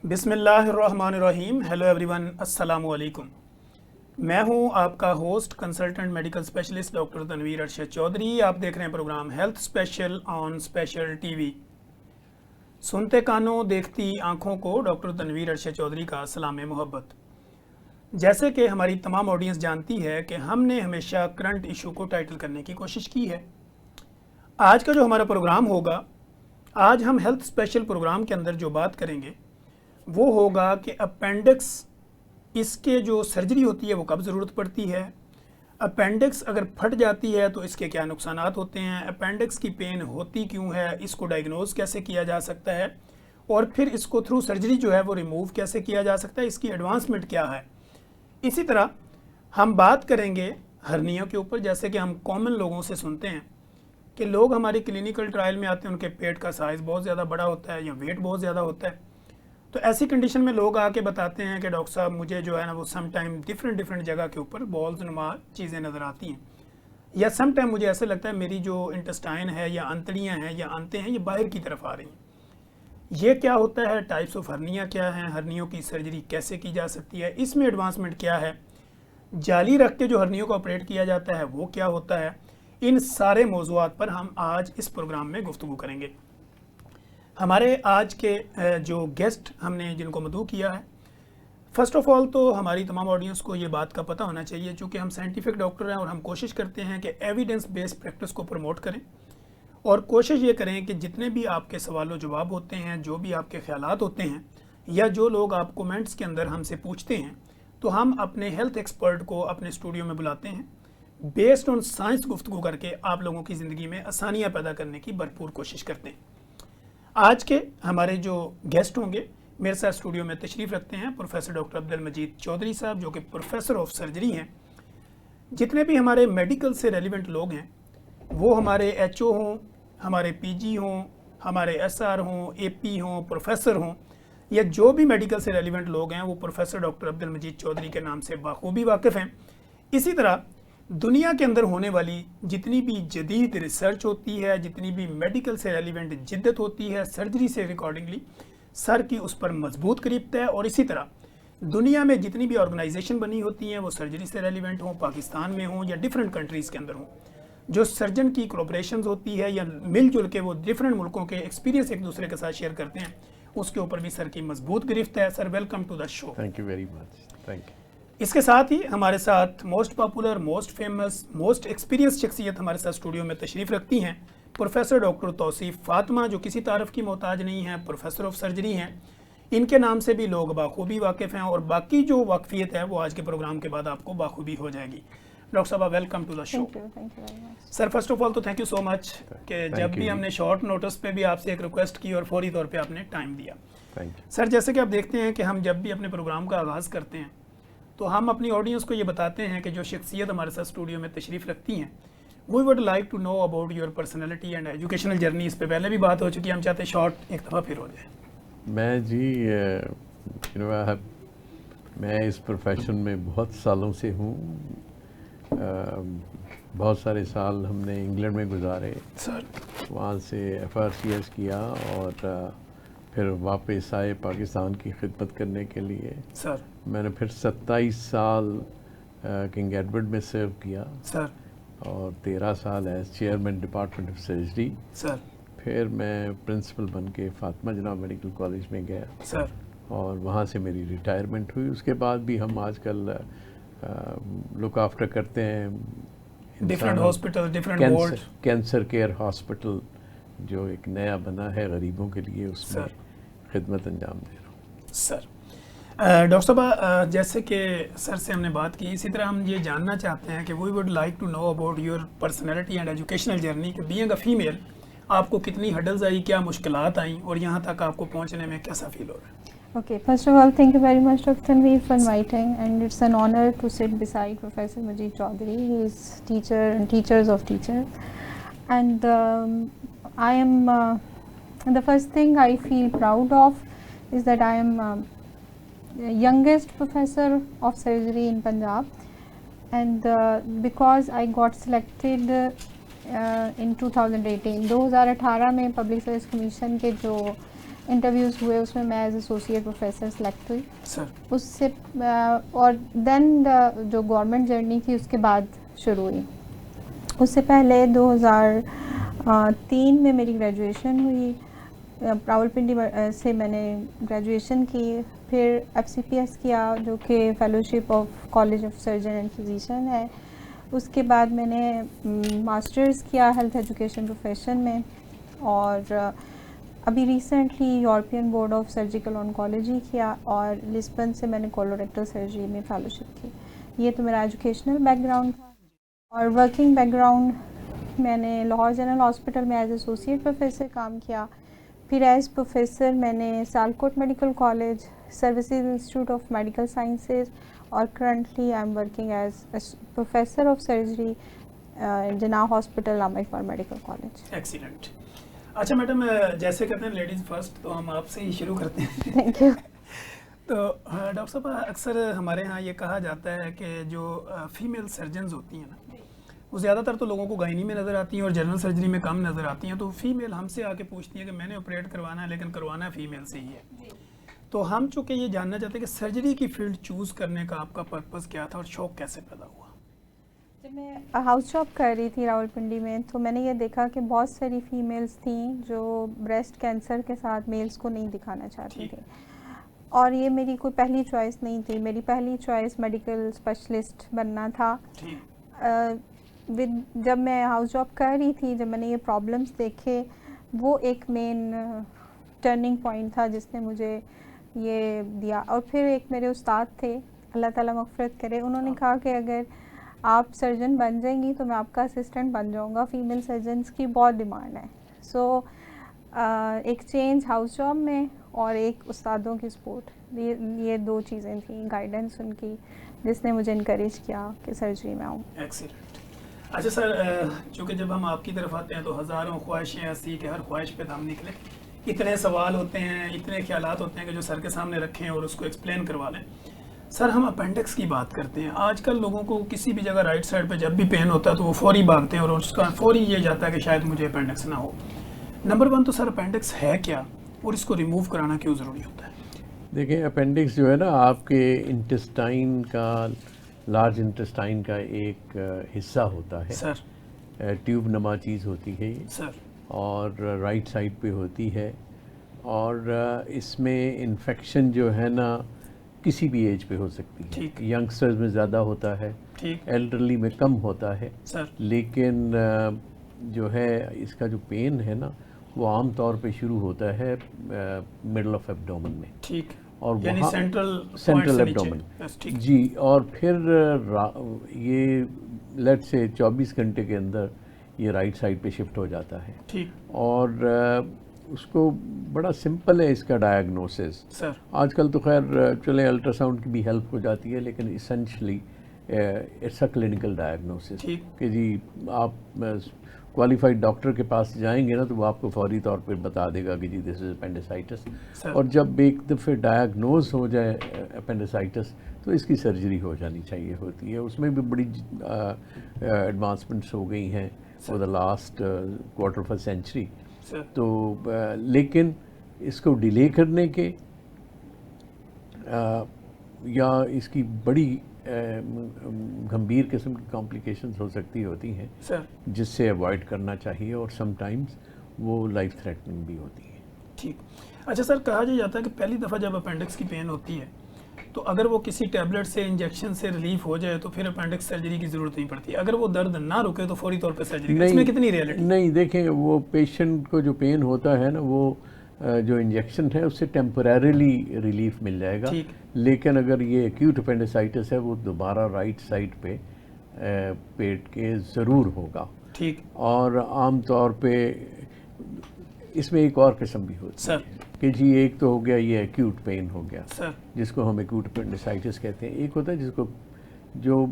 बिस्मिल्लाहिर्रहमानिर्रहीम। Hello everyone, अस्सलामु अलैकुम। मैं हूं आपका host consultant medical specialist doctor Tanveer Arshad Chaudhry. आप देख रहे हैं programme health special on special TV. सुनते कानों देखती आंखों को डॉक्टर तनवीर अरशद चौधरी का सलाम मोहब्बत। जैसे कि हमारी तमाम ऑडियंस जानती है कि हमने हमेशा करंट इशू को टाइटल करने की कोशिश की है। आज का जो हमारा प्रोग्राम होगा, आज हम हेल्थ स्पेशल प्रोग्राम के अंदर जो बात करेंगे वो होगा कि अपेंडिक्स, इसके जो सर्जरी होती है वो कब ज़रूरत पड़ती है, अपेंडिक्स अगर फट जाती है तो इसके क्या नुकसान होते हैं, अपेंडिक्स की पेन होती क्यों है, इसको डायग्नोज कैसे किया जा सकता है और फिर इसको थ्रू सर्जरी जो है वो रिमूव कैसे किया जा सकता है, इसकी एडवांसमेंट क्या है। इसी तरह हम बात करेंगे हर्निया के ऊपर। जैसे कि हम कॉमन लोगों से सुनते हैं कि लोग हमारे क्लिनिकल ट्रायल में आते हैं, उनके पेट का साइज़ बहुत ज़्यादा बड़ा होता है या वेट बहुत ज़्यादा होता है। तो ऐसी कंडीशन में लोग आके बताते हैं कि डॉक्टर साहब मुझे जो है ना वो सम टाइम डिफरेंट जगह के ऊपर बॉल्स नुमा चीज़ें नज़र आती हैं, या सम टाइम मुझे ऐसे लगता है मेरी जो इंटेस्टाइन है या अंतड़ियाँ हैं या आंतें हैं ये बाहर की तरफ आ रही हैं। ये क्या होता है, टाइप्स ऑफ हर्निया क्या हैं, हर्नियों की सर्जरी कैसे की जा सकती है, इसमें एडवांसमेंट क्या है, जाली रख के जो हर्नियों को ऑपरेट किया जाता है वो क्या होता है, इन सारे मौज़ूआत पर हम आज इस प्रोग्राम में गुफ्तगू करेंगे। हमारे आज के जो गेस्ट हमने जिनको मदऊ किया है, फ़र्स्ट ऑफ़ ऑल तो हमारी तमाम ऑडियंस को ये बात का पता होना चाहिए, चूँकि हम साइंटिफिक डॉक्टर हैं और हम कोशिश करते हैं कि एविडेंस बेस्ड प्रैक्टिस को प्रमोट करें और कोशिश ये करें कि जितने भी आपके सवाल जवाब होते हैं, जो भी आपके ख्यालात होते हैं या जो लोग आप कमेंट्स के अंदर हमसे पूछते हैं, तो हम अपने हेल्थ एक्सपर्ट को अपने स्टूडियो में बुलाते हैं, बेस्ड ऑन साइंस गुफ्तगू करके आप लोगों की ज़िंदगी में आसानियाँ पैदा करने की भरपूर कोशिश करते हैं। आज के हमारे जो गेस्ट होंगे, मेरे साथ स्टूडियो में तशरीफ़ रखते हैं प्रोफेसर डॉक्टर अब्दुल मजीद चौधरी साहब, जो कि प्रोफेसर ऑफ सर्जरी हैं। जितने भी हमारे मेडिकल से रेलिवेंट लोग हैं, वो हमारे एचओ हों, हमारे पीजी हों, हमारे एसआर हों, एपी हों, प्रोफेसर हों, या जो भी मेडिकल से रेलिवेंट लोग हैं वो प्रोफेसर डॉक्टर अब्दुल मजीद चौधरी के नाम से बाखूबी वाकिफ़ हैं। इसी तरह दुनिया के अंदर होने वाली जितनी भी जदीद रिसर्च होती है, जितनी भी मेडिकल से रेलिवेंट जिद्दत होती है, सर्जरी से रिकॉर्डिंगली सर की उस पर मजबूत करीबत है। और इसी तरह दुनिया में जितनी भी ऑर्गेनाइजेशन बनी होती हैं वो सर्जरी से रेलिवेंट हों, पाकिस्तान में हों या डिफरेंट कंट्रीज़ के अंदर हों, जो सर्जन की कोऑपरेशन होती है या मिलजुल के वो डिफरेंट मुल्कों के एक्सपीरियंस एक दूसरे के साथ शेयर करते हैं, उसके ऊपर भी सर की मजबूत गिरफ्त है। Sir, welcome to the show. Thank you very much. Thank you. इसके साथ ही हमारे साथ most popular, most famous, most experience शख्सियत हमारे साथ स्टूडियो में तशरीफ़ रखती हैं प्रोफेसर डॉक्टर तौसीफ़ फ़ातिमा, जो किसी तारफ़ की मोहताज नहीं है, प्रोफेसर ऑफ सर्जरी हैं। इनके नाम से भी लोग बाखूबी वाकिफ़ हैं और बाकी जो वाकफियत है वो आज के प्रोग्राम के बाद आपको बाखूबी हो जाएगी। डॉक्टर साहब, welcome to the show. Sir, first of all तो थैंक यू सो मच कि जब भी हमने शॉर्ट नोटिस पे भी आपसे एक रिक्वेस्ट की और फौरी तौर पे आपने टाइम दिया। सर, जैसे कि आप देखते हैं कि हम जब भी अपने प्रोग्राम का आगाज़ करते हैं तो हम अपनी ऑडियंस को ये बताते हैं कि जो शख्सियत हमारे साथ स्टूडियो में तशरीफ़ रखती हैं, we would like to know about your personality and educational journey. इस पे पहले भी बात हो चुकी है, हम चाहते हैं शॉर्ट एक दफ़ा फिर हो जाए। मैं जी मैं इस प्रोफेशन में बहुत सालों से हूँ। बहुत सारे साल हमने इंग्लैंड में गुजारे सर, वहाँ से FRCS किया और फिर वापस आए पाकिस्तान की खिदमत करने के लिए। सर, मैंने फिर 27 साल किंग एडवर्ड में सर्व किया सर, और 13 साल as chairman department of surgery. Sir, फिर मैं प्रिंसिपल बन के फातिमा जनाब मेडिकल कॉलेज में गया सर, और वहाँ से मेरी रिटायरमेंट हुई। उसके बाद भी हम आजकल लुक आफ्टर करते हैं different hospital, different ward, cancer care hospital जो एक नया बना है गरीबों के लिए, उसमें खिदमत अंजाम दे रहा हूँ। सर, डॉक्टर साहब, जैसे कि सर से हमने बात की, इसी तरह हम ये जानना चाहते हैं कि we would like to know about your personality and educational journey, कि बीइंग अ फीमेल आपको कितनी हर्डल्स आई, क्या मुश्किलात आई और यहाँ तक आपको पहुँचने में कैसा फील हो रहा है? Okay, first of all, thank you very much, Dr. Tanveer, for inviting, and it's an honor to sit beside Professor Majid Chaudhary. He is teacher and teachers of teachers, and I am the first thing I feel proud of is that I am youngest professor of surgery in Punjab, and because I got selected in 2018 में public service commission के जो interviews हुए, उसमें मैं as associate professor select हुई। Sir उससे और then जो गवर्नमेंट जर्नी थी उसके बाद शुरू हुई। उससे पहले 2003 में मेरी ग्रेजुएशन हुई, रावलपिंडी से मैंने ग्रेजुएशन की, फिर FCPS किया जो कि fellowship of college of surgeon and physician है। उसके बाद मैंने मास्टर्स किया हेल्थ एजुकेशन प्रोफेशन में, और अभी recently European board of surgical oncology किया, और लिस्बन से मैंने कोलोरेक्टल सर्जरी में फेलोशिप की। ये तो मेरा एजुकेशनल बैकग्राउंड था। और वर्किंग बैकग्राउंड, मैंने लाहौर जनरल हॉस्पिटल में एज एसोसिएट प्रोफेसर काम किया, फिर एज प्रोफेसर मैंने Sialkot medical college, services institute of medical sciences, और currently I am working as professor of surgery Jinnah hospital Amir for medical college. Excellent. अच्छा मैडम, जैसे कहते हैं लेडीज़ फर्स्ट, तो हम आपसे ही शुरू करते हैं। Thank you. तो डॉक्टर साहब, अक्सर हमारे यहाँ ये कहा जाता है कि जो फीमेल सर्जन्स होती हैं ना, वो ज़्यादातर तो लोगों को गायनी में नज़र आती हैं और जनरल सर्जरी में कम नज़र आती हैं। तो फीमेल हमसे आके पूछती हैं कि मैंने ऑपरेट करवाना है, लेकिन करवाना फीमेल से ही है। तो हम चूँकि ये जानना चाहते हैं कि सर्जरी की फील्ड चूज़ करने का आपका पर्पज़ क्या था और शौक़ कैसे पैदा हुआ? जब मैं हाउस जॉब कर रही थी रावलपिंडी में, तो मैंने ये देखा कि बहुत सारी फीमेल्स थी जो ब्रेस्ट कैंसर के साथ मेल्स को नहीं दिखाना चाहती थी, और ये मेरी कोई पहली चॉइस नहीं थी। मेरी पहली चॉइस मेडिकल स्पेशलिस्ट बनना था। जब मैं हाउस जॉब कर रही थी, जब मैंने ये प्रॉब्लम्स देखे, वो एक मेन टर्निंग पॉइंट था जिसने मुझे ये दिया। और फिर एक मेरे उस्ताद थे, अल्लाह ताला मग़फ़िरत करे, उन्होंने कहा कि अगर आप सर्जन बन जाएंगी तो मैं आपका असिस्टेंट बन जाऊंगा, फीमेल सर्जन्स की बहुत डिमांड है। सो एक चेंज हाउस जॉब में और एक उस्तादों की सपोर्ट, ये दो चीज़ें थी, गाइडेंस उनकी, जिसने मुझे इनकरेज किया कि सर्जरी में आऊँ। एक्सीलेंट। अच्छा सर, चूँकि जब हम आपकी तरफ आते हैं तो हज़ारों ख्वाहिशें ऐसी कि हर ख्वाहिश पे हम निकले, इतने सवाल होते हैं, इतने ख्यालात होते हैं कि जो सर के सामने रखें और उसको एक्सप्लेन करवा लें। सर, हम अपेंडिक्स की बात करते हैं। आजकल लोगों को किसी भी जगह राइट साइड पे जब भी पेन होता है तो वो फौरी भागते हैं और उसका फौरी ये जाता है कि शायद मुझे अपेंडिक्स ना हो। नंबर 1 तो सर अपेंडिक्स है क्या और इसको रिमूव कराना क्यों ज़रूरी होता है? देखिए, अपेंडिक्स जो है ना, आपके इंटेस्टाइन का, लार्ज इंटेस्टाइन का एक हिस्सा होता है सर। ट्यूब नमा चीज़ होती है ये सर। और राइट साइड पे होती है, और इसमें इन्फेक्शन जो है ना किसी भी एज पे हो सकती है। यंगस्टर्स में ज़्यादा होता है, एल्डरली में कम होता है सर। लेकिन जो है इसका जो पेन है ना, वो आम तौर पे शुरू होता है मिडल ऑफ एब्डोमेन में। ठीक। और यानी वहाँ सेंट्रल एब्डोमेन जी, और फिर ये लेट से 24 घंटे के अंदर ये राइट साइड पे शिफ्ट हो जाता है। ठीक। और उसको बड़ा सिंपल है इसका डायग्नोसिस। सर। आजकल तो खैर चले अल्ट्रासाउंड की भी हेल्प हो जाती है, लेकिन essentially it's a clinical diagnosis कि जी आप क्वालिफाइड डॉक्टर के पास जाएंगे ना तो वो आपको फौरी तौर पर बता देगा कि जी दिस इज़ अपेंडिसाइटिस। और जब एक दफ़े डायग्नोज हो जाए अपेंडिसाइटिस तो इसकी सर्जरी हो जानी चाहिए होती है। उसमें भी बड़ी एडवांसमेंट्स हो गई हैं for the last quarter of a century. तो लेकिन इसको डिले करने के या इसकी बड़ी गंभीर किस्म की कॉम्प्लिकेशंस हो सकती होती हैं सर, जिससे अवॉइड करना चाहिए, और समटाइम्स वो लाइफ थ्रेटनिंग भी होती है। ठीक। अच्छा सर, कहा जाता है कि पहली दफ़ा जब अपेंडिक्स की पेन होती है तो अगर वो किसी टैबलेट से, इंजेक्शन से रिलीफ हो जाए तो फिर अपेंडिक्स सर्जरी की ज़रूरत नहीं पड़ती। अगर वो दर्द ना रुके तो फौरी तौर पे सर्जरी। इसमें कितनी रियलिटी? नहीं, देखें, वो पेशेंट को जो पेन होता है ना, वो जो इंजेक्शन है उससे टेम्परेरीली रिलीफ मिल जाएगा। लेकिन अगर ये एक्यूट अपेंडिसाइटिस है वो दोबारा राइट साइड पे पेट के ज़रूर होगा। ठीक। और आम तौर पे इसमें एक और किस्म भी होती है कि जी एक तो हो गया ये एक्यूट पेन हो गया सर, जिसको हम एक्यूट अपेंडिसाइटिस कहते हैं। एक होता है जिसको जो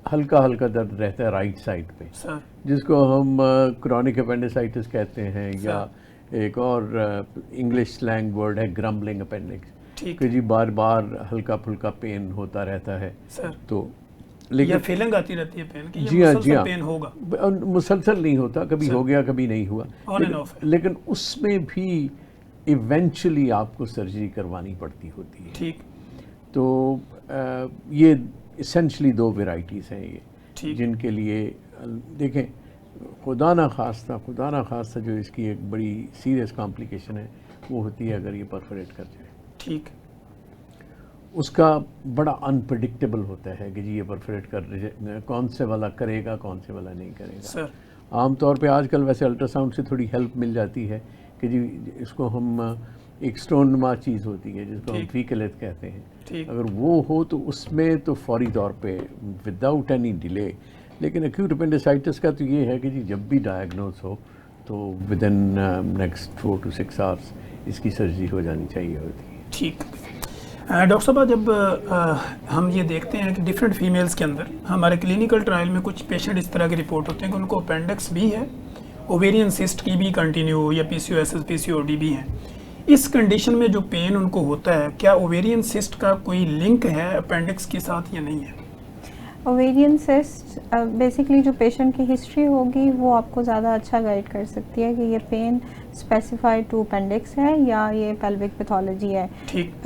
हल्का हल्का दर्द रहता है राइट साइड पे सर, जिसको हम क्रॉनिक अपेंडिसाइटिस कहते हैं, या एक और इंग्लिश स्लैंग वर्ड है ग्रम्बलिंग अपेंडिक्स, कि जी बार बार हल्का फुल्का पेन होता रहता है सर। तो या फीलिंग आती रहती है पेन की, जी हाँ, जी हाँ, पेन होगा, मुसलसल नहीं होता, कभी हो गया कभी नहीं हुआ, ऑन एंड ऑफ, लेकिन उसमें भी इवेंचुअली आपको सर्जरी करवानी पड़ती होती है। ठीक। तो ये इसेंशली दो वेराइटीज़ हैं ये, जिनके लिए देखें खुदा ना खास्ता जो इसकी एक बड़ी सीरियस कॉम्प्लिकेशन है वो होती है अगर ये परफोरेट कर जाए। ठीक। उसका बड़ा अनप्रेडिक्टेबल होता है कि जी ये परफोरेट कर कौन से वाला करेगा कौन से वाला नहीं करेगा। सर आमतौर पे आजकल वैसे अल्ट्रासाउंड से थोड़ी हेल्प मिल जाती है कि जी इसको हम एक स्टोन नुमा चीज़ होती है जिसको हम फीकलेट कहते हैं, अगर वो हो तो उसमें तो फौरी तौर पे विदाउट एनी डिले। लेकिन एक्यूट अपेंडिसाइटिस का तो ये है कि जी जब भी डायग्नोज हो तो with in next 4 to 6 hours इसकी सर्जरी हो जानी चाहिए होती है। ठीक। डॉक्टर साहब जब हम ये देखते हैं कि डिफरेंट फीमेल्स के अंदर हमारे क्लिनिकल ट्रायल में कुछ पेशेंट इस तरह के रिपोर्ट होते हैं कि उनको अपेंडिक्स भी है, ओवेरियन सिस्ट की भी कंटिन्यू या PCOS PCOD भी है, इस कंडीशन में जो पेन उनको होता है क्या ओवेरियन सिस्ट का कोई लिंक है अपेंडिक्स के साथ या नहीं है? ओवेरियन सिस्ट बेसिकली जो पेशेंट की हिस्ट्री होगी वो आपको ज़्यादा अच्छा गाइड कर सकती है कि ये पेन स्पेसिफाइड टू अपेंडिक्स है या ये पेल्विक पैथोलॉजी है,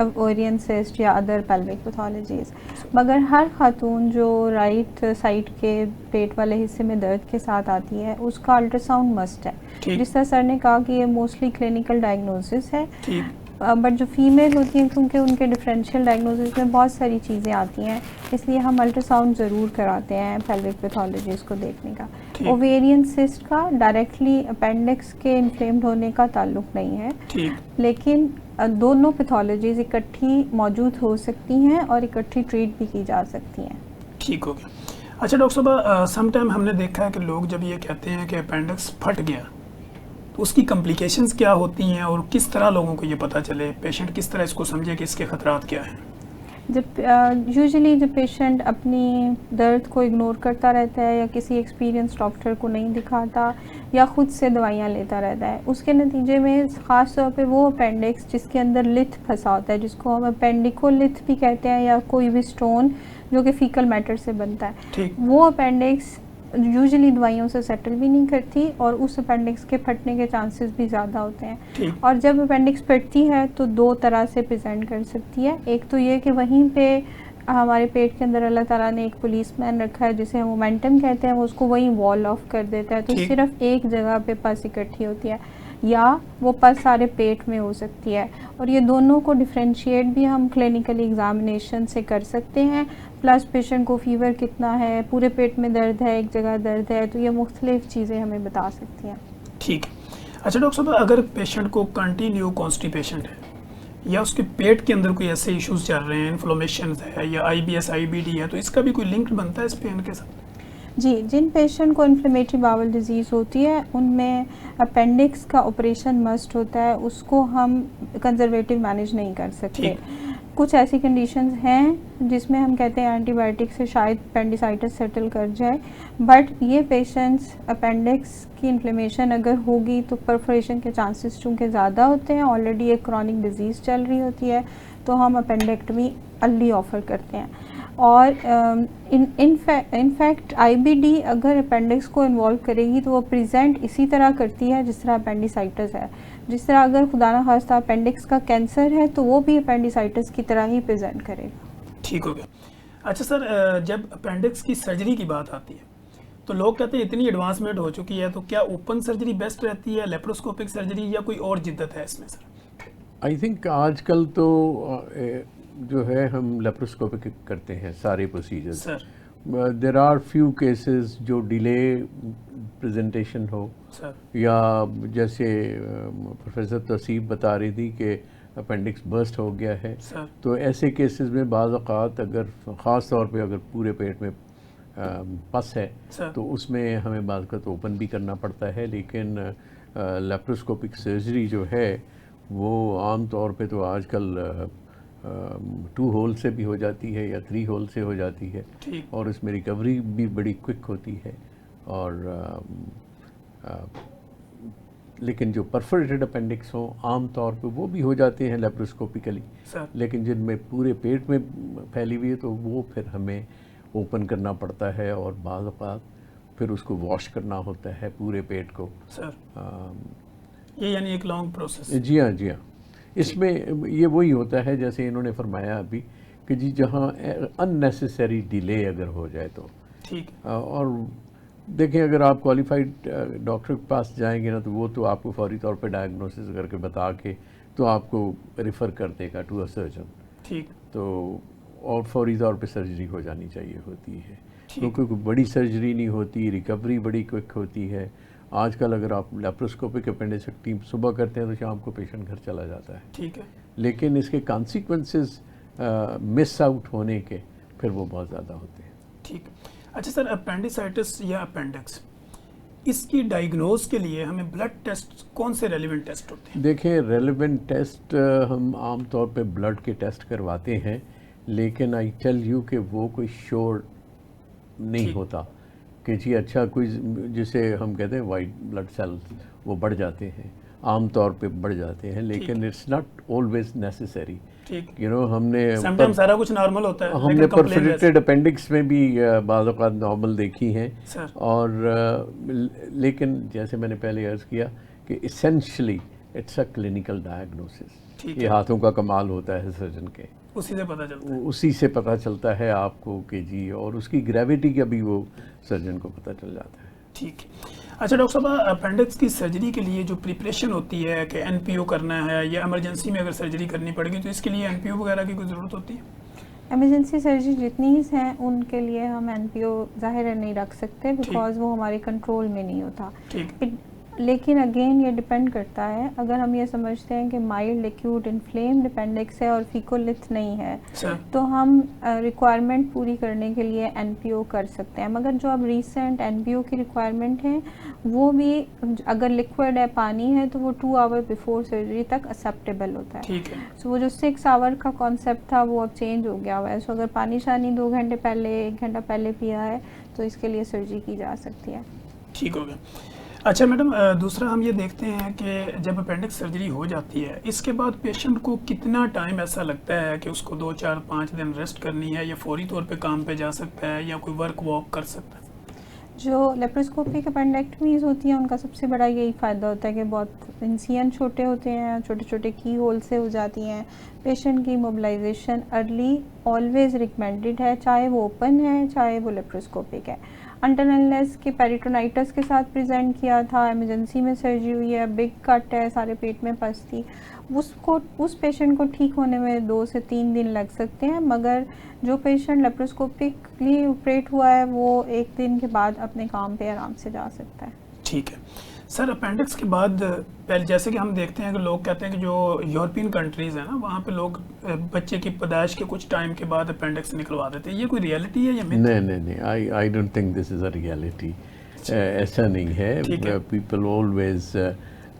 ओवेरियन सिस्ट या अदर पेल्विक पैथोलॉजीज। मगर हर खातून जो राइट साइड के पेट वाले हिस्से में दर्द के साथ आती है उसका अल्ट्रासाउंड मस्ट है। जिस तरह सर ने कहा कि ये मोस्टली क्लिनिकल डायग्नोसिस है, बट जो फीमेल होती हैं क्योंकि उनके डिफरेंशियल डायग्नोसिस में बहुत सारी चीज़ें आती हैं, इसलिए हम अल्ट्रासाउंड ज़रूर कराते हैं पेल्विक पैथोलॉजीज को देखने का। ओवेरियन सिस्ट का डायरेक्टली अपेंडिक्स के इन्फ्लेम्ड होने का ताल्लुक नहीं है, लेकिन दोनों पैथोलॉजीज इकट्ठी मौजूद हो सकती हैं और इकट्ठी ट्रीट भी की जा सकती हैं। ठीक हो गया। अच्छा डॉक्टर साहब समटाइम हमने देखा है कि लोग जब ये कहते हैं कि अपेंडिक्स फट गया तो उसकी कॉम्प्लिकेशंस क्या होती हैं और किस तरह लोगों को ये पता चले, पेशेंट किस तरह इसको समझे कि इसके खतरात क्या हैं? जब यूजुअली जब पेशेंट अपनी दर्द को इग्नोर करता रहता है या किसी एक्सपीरियंस डॉक्टर को नहीं दिखाता या ख़ुद से दवाइयाँ लेता रहता है, उसके नतीजे में ख़ास तौर पे वो अपेंडिक्स जिसके अंदर लिथ फंसा होता है, जिसको हम अपेंडिकोलिथ भी कहते हैं, या कोई भी स्टोन जो कि फीकल मैटर से बनता है, वो अपेंडिक्स यूजुअली दवाइयों से सेटल भी नहीं करती और उस अपेंडिक्स के फटने के चांसेस भी ज़्यादा होते हैं। और जब अपेंडिक्स फटती है तो दो तरह से प्रेजेंट कर सकती है। एक तो ये कि वहीं पे हमारे पेट के अंदर अल्लाह ताला ने एक पुलिसमैन रखा है जिसे हम मोमेंटम कहते हैं, वो उसको वहीं वॉल ऑफ कर देता है, तो सिर्फ एक जगह पे पस इकट्ठी होती है, या वो पस सारे पेट में हो सकती है। और ये दोनों को डिफ्रेंशिएट भी हम क्लिनिकली एग्जामिनेशन से कर सकते हैं। प्लस पेशेंट को फीवर कितना है, पूरे पेट में दर्द है, एक जगह दर्द है, तो ये मुख्तलिफ चीज़ें हमें बता सकती हैं। ठीक। अच्छा डॉक्टर साहब अगर पेशेंट को कंटिन्यू कॉन्स्टिपेशन है या उसके पेट के अंदर कोई ऐसे इश्यूज चल रहे हैं, इन्फ्लेमेशन है या IBS IBD है, तो इसका भी कोई लिंक बनता है इस पेन के साथ? जी, जिन पेशेंट को इन्फ्लेमेटरी बावल डिजीज़ होती है उनमें अपेंडिक्स का ऑपरेशन मस्ट होता है, उसको हम कंजर्वेटिव मैनेज नहीं कर सकते। कुछ ऐसी कंडीशंस हैं जिसमें हम कहते हैं एंटीबायोटिक से शायद अपेंडिसाइटिस सेटल कर जाए, बट ये पेशेंट्स अपेंडिक्स की इन्फ्लेमेशन अगर होगी तो परफोरेशन के चांसेस चूँकि ज़्यादा होते हैं, ऑलरेडी एक क्रॉनिक डिजीज़ चल रही होती है, तो हम अपेंडेक्टमी अर्ली ऑफ़र करते हैं। और इनफैक्ट IBD अगर अपेंडिक्स को इन्वॉल्व करेगी तो वो प्रेजेंट इसी तरह करती है जिस तरह अपेंडिसाइटिस है। जिस तरह अगर खुदा न खास्ता अपेंडिक्स का कैंसर है तो वो भी अपेंडिसाइटिस की तरह ही प्रेजेंट करेगा। ठीक हो गया। अच्छा सर जब अपेंडिक्स की सर्जरी की बात आती है तो लोग कहते हैं इतनी एडवांसमेंट हो चुकी है, तो क्या ओपन सर्जरी बेस्ट रहती है, लेप्रोस्कोपिक सर्जरी, या कोई और जिद्दत है इसमें सर? आई थिंक आजकल तो जो है हम लेप्रोस्कोपिक करते हैं सारे procedures. There are few cases जो डिले प्रेजेंटेशन हो सर, या जैसे प्रोफेसर तौसीफ बता रही थी कि अपेंडिक्स बर्स्ट हो गया है सर, तो ऐसे केसेस में बाज़ औक़ात अगर ख़ास तौर पे अगर पूरे पेट में पस है तो उसमें हमें बाज़ औक़ात ओपन भी करना पड़ता है, लेकिन लेप्रोस्कोपिक सर्जरी जो है वो आम तौर पे तो आजकल 2 होल से भी हो जाती है या 3 होल से हो जाती है, और इसमें रिकवरी भी बड़ी क्विक होती है। और लेकिन जो परफोरेटेड अपेंडिक्स हो आम तौर पे वो भी हो जाते हैं लेप्रोस्कोपिकली, लेकिन जिनमें पूरे पेट में फैली हुई है तो वो फिर हमें ओपन करना पड़ता है और बाज़ औक़ात फिर उसको वॉश करना होता है पूरे पेट को। सर ये यानी एक लॉन्ग प्रोसेस। जी हाँ, जी हाँ। इसमें ये वही होता है जैसे इन्होंने फरमाया अभी कि जी जहाँ अननेसेसरी डिले अगर हो जाए तो ठीक। और देखें अगर आप क्वालिफाइड डॉक्टर के पास जाएंगे ना तो वो तो आपको फौरी तौर पे डायग्नोसिस करके बता के तो आपको रेफ़र कर देगा टू अ सर्जन। ठीक। तो और फौरी तौर पे सर्जरी हो जानी चाहिए होती है, क्योंकि कोई बड़ी सर्जरी नहीं होती, रिकवरी बड़ी क्विक होती है। आजकल अगर आप लेप्रोस्कोपिक अपेंडिसेक्टमी सुबह करते हैं तो शाम को पेशेंट घर चला जाता है। ठीक है। लेकिन इसके कॉन्सिक्वेंसेस मिस आउट होने के फिर वो बहुत ज़्यादा होते हैं। ठीक। अच्छा सर, अपेंडिसाइटिस या अपेंडिक्स, इसकी डायग्नोज के लिए हमें ब्लड टेस्ट कौन से रेलिवेंट टेस्ट होते हैं? देखिए रेलिवेंट टेस्ट हम आम तौर पे ब्लड के टेस्ट करवाते हैं, लेकिन आई टेल यू कि वो कोई श्योर नहीं होता कि जी अच्छा कोई जिसे हम कहते हैं वाइट ब्लड सेल्स वो बढ़ जाते हैं, आम तौर पे बढ़ जाते हैं, लेकिन इट्स नॉट ऑलवेज नेसेसरी। ठीक। यू नो हमने समटाइम सारा कुछ नॉर्मल होता है, हमने परफोरेटेड अपेंडिक्स में भी बाज़ औक़ात नॉर्मल देखी हैं सर। और लेकिन जैसे मैंने पहले अर्ज़ किया कि essentially it's a clinical diagnosis. ये हाथों का कमाल होता है सर्जन के, उसी से पता चलता है। उसी से पता चलता है आपको कि जी, और उसकी ग्रेविटी का भी वो सर्जन को पता चल जाता है। ठीक। अच्छा डॉक्टर साहब, अपेंडिक्स की सर्जरी के लिए जो प्रिपरेशन होती है कि एनपीओ करना है या इमरजेंसी में अगर सर्जरी करनी पड़ेगी तो इसके लिए एनपीओ वगैरह की कोई ज़रूरत होती है? इमरजेंसी सर्जरी जितनी ही हैं उनके लिए हम एनपीओ ज़ाहिर है नहीं रख सकते, बिकॉज वो हमारे कंट्रोल में नहीं होता। ठीक। लेकिन अगेन ये डिपेंड करता है, अगर हम ये समझते हैं कि माइल्ड एक्यूट इन्फ्लेम्ड अपेंडिक्स है और फीकोलिथ नहीं है तो हम रिक्वायरमेंट पूरी करने के लिए एनपीओ कर सकते हैं। मगर जो अब रीसेंट एनपीओ की रिक्वायरमेंट है वो भी अगर लिक्विड है, पानी है, तो वो 2 आवर बिफोर सर्जरी तक एक्सेप्टेबल होता है। ठीक है। सो वो जो 6 आवर का कॉन्सेप्ट था वो अब चेंज हो गया हुआ है। सो अगर पानी शानी 2 घंटे पहले 1 घंटा पहले पिया है तो इसके लिए सर्जरी की जा सकती है। ठीक हो गया। अच्छा मैडम, दूसरा हम ये देखते हैं कि जब अपेंडिक्स सर्जरी हो जाती है इसके बाद पेशेंट को कितना टाइम ऐसा लगता है कि उसको 2, 4, 5 दिन रेस्ट करनी है, या फौरी तौर पे काम पे जा सकता है, या कोई वर्क वॉक कर सकता है? जो लेप्रोस्कोपिक अपेंडेक्टमीज होती हैं उनका सबसे बड़ा यही फ़ायदा होता है कि बहुत इंसियन छोटे होते हैं, छोटे छोटे की होल से हो जाती हैं। पेशेंट की मोबिलाइजेशन अर्ली ऑलवेज रिकमेंडेड है, चाहे वो ओपन है चाहे वो लेप्रोस्कोपिक है। अंटिल अनलेस कि पेरिटोनाइटिस के साथ प्रेजेंट किया था, इमरजेंसी में सर्जरी हुई है, बिग कट है, सारे पेट में पस थी, उस पेशेंट को ठीक होने में 2 से 3 दिन लग सकते हैं। मगर जो पेशेंट लेप्रोस्कोपिकली ऑपरेट हुआ है वो 1 दिन के बाद अपने काम पे आराम से जा सकता है। ठीक है सर। अपेंडिक्स के बाद पहले जैसे कि हम देखते हैं कि लोग कहते हैं कि जो यूरोपियन कंट्रीज़ हैं ना, वहाँ पे लोग बच्चे की पैदाइश के कुछ टाइम के बाद अपेंडिक्स निकलवा देते हैं। ये कोई रियलिटी है या मिथ? नहीं, I don't think this is a reality. ऐसा नहीं है। पीपल ऑलवेज,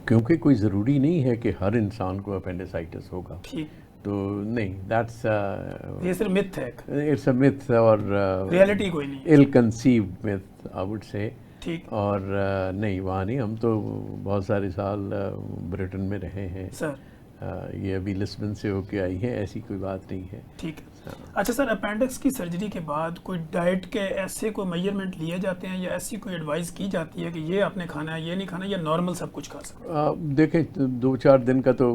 क्योंकि कोई ज़रूरी नहीं है कि हर इंसान को अपेंडिसाइटिस होगा। ठीक। तो नहीं, दैट्स ये सिर्फ मिथ है, इट्स अ मिथ और रियलिटी कोई नहीं, ill conceived myth I would say. ठीक। और नहीं, वहाँ नहीं, हम तो बहुत सारे साल ब्रिटेन में रहे हैं सर। ये अभी लिस्बन से होके आई है, ऐसी कोई बात नहीं है। ठीक है। अच्छा सर, अपेंडिक्स की सर्जरी के बाद कोई डाइट के ऐसे कोई मेजरमेंट लिए जाते हैं या ऐसी कोई एडवाइस की जाती है कि ये आपने खाना है, ये नहीं खाना, या नॉर्मल सब कुछ खा सकते हैं? देखें 2-4 दिन का तो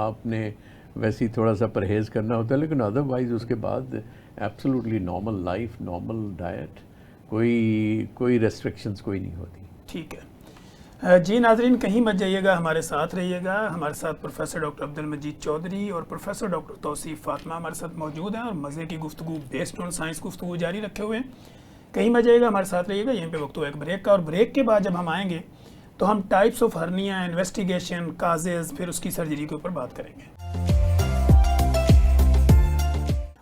आपने वैसे ही थोड़ा सा परहेज़ करना होता है, लेकिन अदरवाइज़ उसके बाद absolutely normal life, normal diet, कोई रेस्ट्रिक्शंस कोई नहीं होती। ठीक है जी। नाजरीन, कहीं मत जाइएगा, हमारे साथ रहिएगा। हमारे साथ प्रोफेसर डॉक्टर अब्दुल मजीद चौधरी और प्रोफेसर डॉक्टर तौसीफ फातिमा हमारे साथ मौजूद हैं और मज़े की गुफ्तगू बेस्ड ऑन साइंस गुफ्तगू जारी रखे हुए हैं। कहीं मत जाइएगा, हमारे साथ रहिएगा। यहीं पे वक्त हुआ एक ब्रेक का, और ब्रेक के बाद जब हम आएंगे तो हम types of hernia, investigation, causes, फिर उसकी सर्जरी के ऊपर बात करेंगे।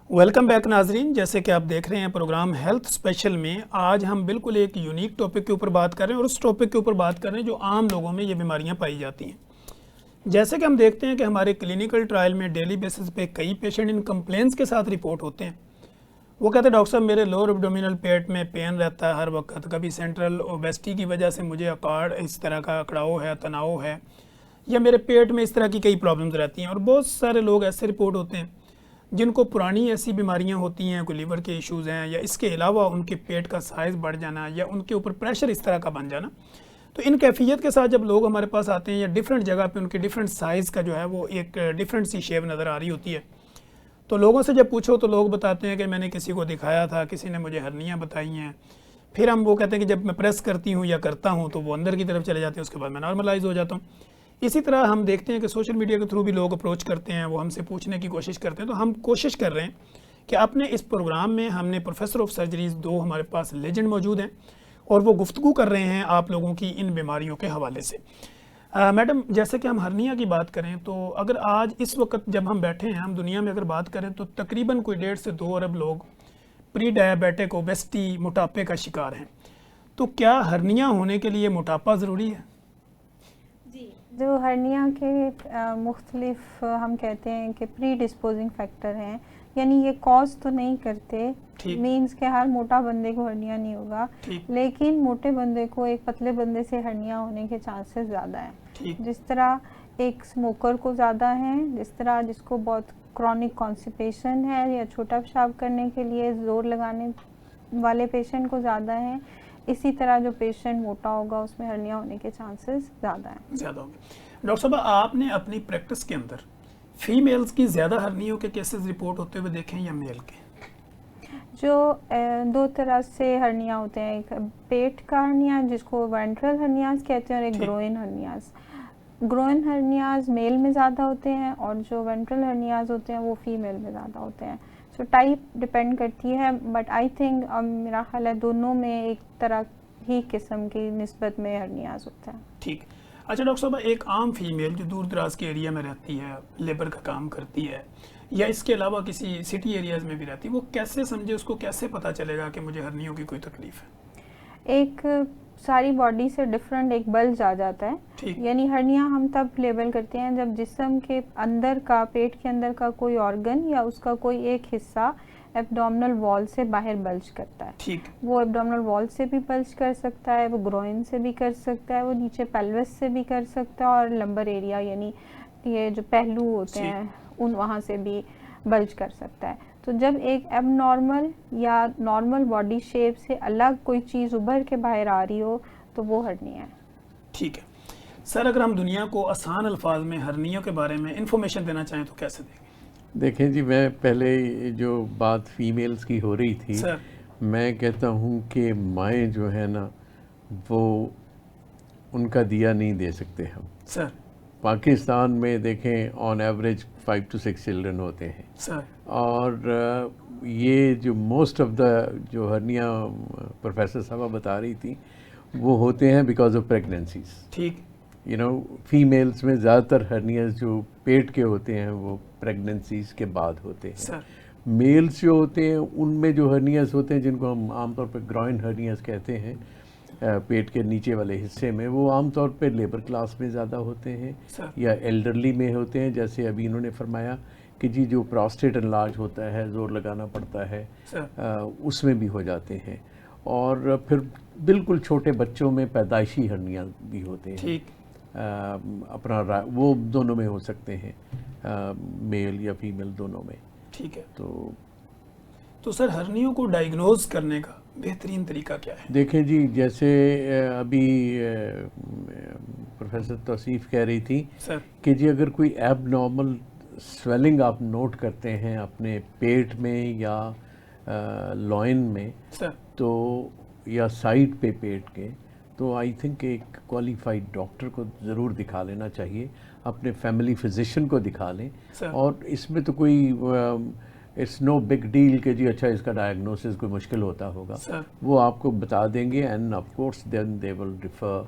वेलकम बैक नाजरीन। जैसे कि आप देख रहे हैं प्रोग्राम हेल्थ स्पेशल में आज हम बिल्कुल एक यूनिक टॉपिक के ऊपर बात कर रहे हैं, और उस टॉपिक के ऊपर बात कर रहे हैं जो आम लोगों में ये बीमारियां पाई जाती हैं। जैसे कि हम देखते हैं कि हमारे क्लिनिकल ट्रायल में डेली बेसिस पे कई पेशेंट इन कंप्लेंट्स के साथ रिपोर्ट होते हैं। वो कहते हैं डॉक्टर साहब मेरे लोअर एब्डोमिनल पेट में पेन रहता है हर वक्त, कभी सेंट्रल ओबेसिटी की वजह से मुझे अकाड़ इस तरह का अकड़ाव है, तनाव है, या मेरे पेट में इस तरह की कई प्रॉब्लम्स रहती हैं। और बहुत सारे लोग ऐसे रिपोर्ट होते हैं जिनको पुरानी ऐसी बीमारियां होती हैं, कोई लीवर के इश्यूज़ हैं, या इसके अलावा उनके पेट का साइज़ बढ़ जाना या उनके ऊपर प्रेशर इस तरह का बन जाना, तो इन कैफियत के साथ जब लोग हमारे पास आते हैं या डिफरेंट जगह पे उनके डिफरेंट साइज़ का जो है वो एक डिफरेंट सी शेप नज़र आ रही होती है, तो लोगों से जब पूछो तो लोग बताते हैं कि मैंने किसी को दिखाया था, किसी ने मुझे हर्नियाँ बताई हैं। फिर हम वो कहते हैं कि जब मैं प्रेस करती हूँ या करता हूँ तो वो अंदर की तरफ चले जाते हैं, उसके बाद मैं नॉर्मलाइज हो जाता हूँ। इसी तरह हम देखते हैं कि सोशल मीडिया के थ्रू भी लोग अप्रोच करते हैं, वो हमसे पूछने की कोशिश करते हैं। तो हम कोशिश कर रहे हैं कि अपने इस प्रोग्राम में हमने प्रोफेसर ऑफ सर्जरीज़ 2 हमारे पास लेजेंड मौजूद हैं और वो गुफ्तगू कर रहे हैं आप लोगों की इन बीमारियों के हवाले से। मैडम, जैसे कि हम हर्निया की बात करें तो अगर आज इस वक्त जब हम बैठे हैं, हम दुनिया में अगर बात करें तो तकरीबन कोई 1.5 से 2 अरब लोग प्री डायबिटिक ओबेसिटी मोटापे का शिकार हैं। तो क्या हर्निया होने के लिए मोटापा ज़रूरी है? जी, जो हर्निया के मुख्तलिफ हम कहते हैं कि प्री डिस्पोजिंग फैक्टर हैं, यानी ये कॉज तो नहीं करते, मीन्स के हर मोटा बंदे को हर्निया नहीं होगा, लेकिन मोटे बंदे को एक पतले बंदे से हर्निया होने के चांसेस ज़्यादा हैं। जिस तरह एक स्मोकर को ज़्यादा हैं, जिस तरह जिसको बहुत क्रॉनिक कॉन्स्टिपेशन है या छोटा पेशाब करने के लिए ज़ोर लगाने वाले पेशेंट को ज़्यादा है, इसी तरह जो पेशेंट मोटा होगा उसमें हर्निया होने के चांसेस ज़्यादा हैं। ज़्यादा होंगे। डॉक्टर साहब, आपने अपनी प्रैक्टिस के अंदर फीमेल्स की ज़्यादा हर्नियों के केसेस रिपोर्ट होते हुए देखे हैं या मेल के? जो 2 तरह से हर्निया होते हैं, एक पेट का हर्निया जिसको वेंट्रल हर्नियाज कहते हैं और एक groin hernias. Groin hernias male में ज़्यादा होते हैं और जो वेंट्रल हर्नियाज होते हैं वो फीमेल में ज़्यादा होते हैं। सो टाइप डिपेंड करती है, बट आई थिंक मेरा ख्याल है दोनों में एक तरह ही किस्म की निस्बत में हर्नियाज होता है। ठीक। अच्छा डॉक्टर साहब, एक आम फीमेल जो दूर दराज के एरिया में रहती है, लेबर का काम करती है या इसके अलावा किसी सिटी एरियाज़ में भी रहती है, वो कैसे समझे, उसको कैसे पता चलेगा कि मुझे हर्नियों की कोई तकलीफ़ है? एक सारी बॉडी से डिफरेंट एक बल्ज आ जाता है, यानी हर्निया हम तब लेबल करते हैं जब जिस्म के अंदर का, पेट के अंदर का कोई ऑर्गन या उसका कोई एक हिस्सा एब्डोमिनल वॉल से बाहर बल्ज करता है। ठीक। वो एब्डोमिनल वॉल से भी बल्ज कर सकता है, वो ग्रोइन से भी कर सकता है, वो नीचे पेल्विस से भी कर सकता है और लंबर एरिया यानी ये जो पहलू होते हैं उन वहाँ से भी बल्ज कर सकता है। तो जब एक एबनॉर्मल या नॉर्मल बॉडी शेप से अलग कोई चीज़ उभर के बाहर आ रही हो तो वो हर्निया है। ठीक है सर, अगर हम दुनिया को आसान अल्फाज में हर्नियों के बारे में इंफॉर्मेशन देना चाहें तो कैसे देंगे? देखें जी, मैं पहले जो बात फीमेल्स की हो रही थी सर, मैं कहता हूँ कि माएँ जो है ना वो उनका दिया नहीं दे सकते हम। सर, पाकिस्तान में देखें ऑन एवरेज 5 to 6 चिल्ड्रन होते हैं सर, और ये जो मोस्ट ऑफ द जो हर्निया प्रोफेसर साहबा बता रही थी वो होते हैं बिकॉज ऑफ प्रेगनेंसीज। ठीक। यू नो, फीमेल्स में ज़्यादातर हर्नियाज जो पेट के होते हैं वो प्रेगनेंसीज के बाद होते हैं। सर, मेल्स जो होते हैं उनमें जो हर्नियाज होते हैं जिनको हम आमतौर पर ग्रॉइन हर्नियाज कहते हैं, पेट के नीचे वाले हिस्से में, वो आमतौर पे लेबर क्लास में ज़्यादा होते हैं या एल्डरली में होते हैं। जैसे अभी इन्होंने फरमाया कि जी जो प्रोस्टेट एनलार्ज होता है, ज़ोर लगाना पड़ता है, उसमें भी हो जाते हैं। और फिर बिल्कुल छोटे बच्चों में पैदाइशी हर्निया भी होते हैं। ठीक। अपना वो दोनों में हो सकते हैं, मेल या फीमेल दोनों में। ठीक है। तो सर, हर्नियों को डायग्नोज करने का बेहतरीन तरीका क्या है? देखें जी, जैसे अभी प्रोफेसर तौसीफ कह रही थी सर कि जी अगर कोई एबनॉर्मल स्वेलिंग आप नोट करते हैं अपने पेट में या लॉइन में सर, तो या साइड पे पेट के, तो आई थिंक एक क्वालिफाइड डॉक्टर को ज़रूर दिखा लेना चाहिए, अपने फैमिली फिजिशियन को दिखा लें। और इसमें तो कोई इट्स नो बिग डील कि जी अच्छा इसका डायग्नोसिस कोई मुश्किल होता होगा, वो आपको बता देंगे and of course then they will refer.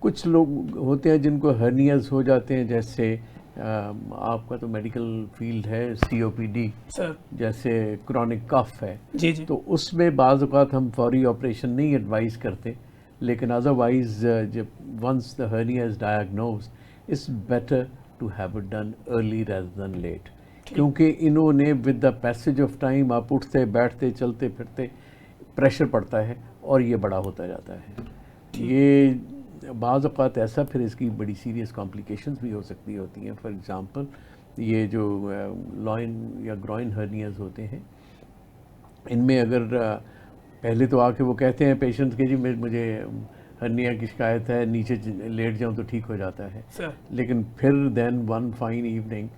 कुछ लोग होते हैं जिनको हर्नियाज हो जाते हैं, जैसे आपका तो मेडिकल फील्ड है, COPD सर, जैसे क्रॉनिक कफ है जी जी, तो उसमें बाज़ औक़ात हम फौरी ऑपरेशन नहीं एडवाइस करते, लेकिन अदरवाइज जब once the hernia is diagnosed it's better to have it done early rather than late, क्योंकि इन्होंने with the passage of time आप उठते बैठते चलते फिरते प्रेशर पड़ता है और ये बड़ा होता जाता है। ये बाज़ औक़ात ऐसा फिर इसकी बड़ी सीरियस कॉम्प्लिकेशंस भी हो सकती होती हैं। फॉर एग्ज़ाम्पल ये जो लॉइन या ग्रॉइन हर्नियाज होते हैं, इनमें अगर पहले तो आके वो कहते हैं पेशेंट के जी मुझे हर्निया की शिकायत है, नीचे लेट जाऊं तो ठीक हो जाता है, लेकिन फिर then one fine evening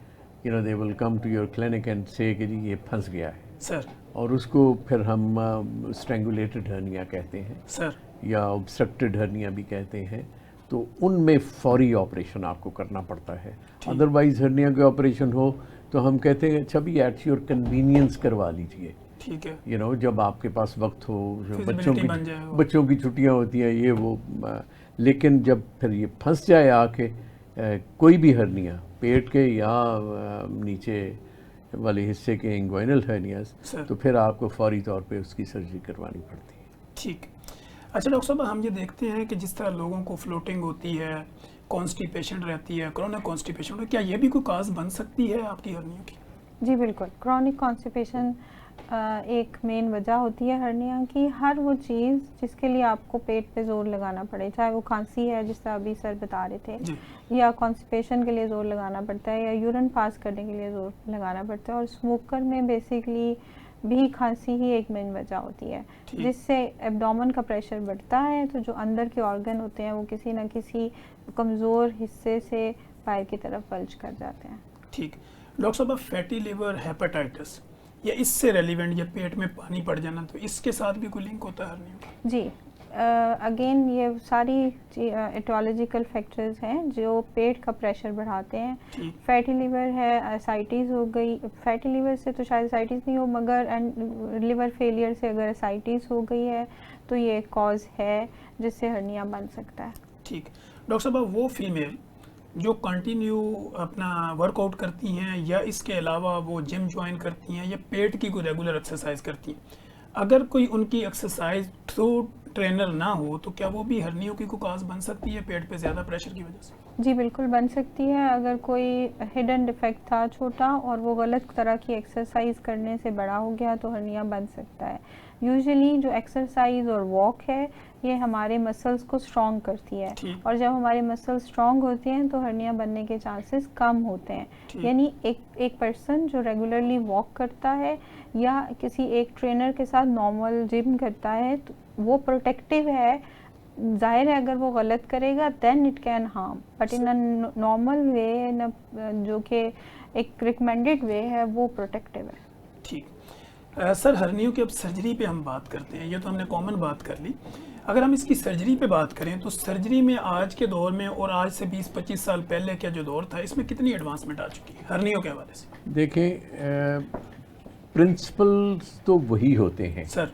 you know they will come to your clinic and say कि जी ये फंस गया है सर, और उसको फिर हम स्ट्रेंगुलेटेड हर्निया कहते हैं सर, या ऑब्स्ट्रक्टेड हर्निया भी कहते हैं। तो उनमें फौरी ऑपरेशन आपको करना पड़ता है। अदरवाइज हर्निया के ऑपरेशन हो तो हम कहते हैं अच्छा भी एट योर कन्वीनियंस करवा लीजिए, ठीक है, यू नो जब आपके पास वक्त हो, जो बच्चों की छुट्टियां होती हैं ये वो, लेकिन जब फिर ये फंस जाए आके कोई भी हर्निया, पेट के या नीचे वाले हिस्से के इंग्वाइनल हर्नियाज, तो फिर आपको फौरी तौर पे उसकी सर्जरी करवानी पड़ती है। ठीक। अच्छा डॉक्टर साहब, हम ये देखते हैं कि जिस तरह लोगों को फ्लोटिंग होती है, कॉन्स्टिपेशन रहती है, क्रोनिक कॉन्स्टिपेशन, क्या ये भी कोई काज बन सकती है आपकी हर्निया की? जी बिल्कुल, क्रोनिक कॉन्स्टिपेशन एक मेन वजह होती है हर्निया की। हर वो चीज़ जिसके लिए आपको पेट पे ज़ोर लगाना पड़े, चाहे वो खांसी है जिस तरह अभी सर बता रहे थे, या कॉन्स्टिपेशन के लिए ज़ोर लगाना पड़ता है, या यूरिन पास करने के लिए ज़ोर लगाना पड़ता है, और स्मोकर में बेसिकली भी खांसी ही एक मेन वजह होती है, जिससे एब्डोमेन का प्रेशर बढ़ता है, तो जो अंदर के ऑर्गन होते हैं वो किसी न किसी कमज़ोर हिस्से से बाहर की तरफ बल्ज कर जाते हैं। ठीक। डॉक्टर साहब, फैटी लिवर, हेपेटाइटिस, या इससे रेलिवेंट, या पेट में पानी पड़ जाना, तो इसके साथ भी कोई लिंक होता है हर्निया का? जी, अगेन ये सारी एटियोलॉजिकल फैक्टर्स हैं जो पेट का प्रेशर बढ़ाते हैं। फैटी लिवर है, एसाइटिस हो गई, फैटी लिवर से तो शायद एसाइटिस नहीं हो, मगर लिवर फेलियर से अगर एसाइटिस हो गई है तो ये कॉज है जिससे हर्निया बन सकता है। ठीक। डॉक्टर साहब, वो फीमेल जो कंटिन्यू अपना वर्कआउट करती हैं, या इसके अलावा वो जिम ज्वाइन करती हैं, या पेट की कोई रेगुलर एक्सरसाइज करती हैं, अगर कोई उनकी एक्सरसाइज थ्रू ट्रेनर ना हो तो क्या वो भी हर्नियों की कोई काज बन सकती है पेट पे ज़्यादा प्रेशर की वजह से? जी बिल्कुल बन सकती है। अगर कोई हिडन डिफेक्ट था छोटा और वो गलत तरह की एक्सरसाइज करने से बड़ा हो गया तो हर्निया बन सकता है। यूजुअली जो एक्सरसाइज और वॉक है ये हमारे मसल्स को स्ट्रॉन्ग करती है, और जब हमारे मसल्स स्ट्रॉन्ग होते हैं तो हर्निया बनने के चांसेस कम होते हैं। यानी एक पर्सन जो रेगुलरली वॉक करता है या किसी एक ट्रेनर के साथ नॉर्मल जिम करता है तो वो प्रोटेक्टिव है। जाहिर है अगर वो गलत करेगा then it can harm, but in a normal way, जो कि एक रिकमेंडेड वे है, वो प्रोटेक्टिव है। ठीक। सर, हर्नियों की अब सर्जरी पे हम बात करते हैं, ये तो हमने कॉमन बात कर ली। अगर हम इसकी सर्जरी पे बात करें तो सर्जरी में आज के दौर में और आज से 20-25 साल पहले का जो दौर था, इसमें कितनी एडवांसमेंट आ चुकी है हर्नियों के हवाले से? देखें, प्रिंसिपल्स तो वही होते हैं सर,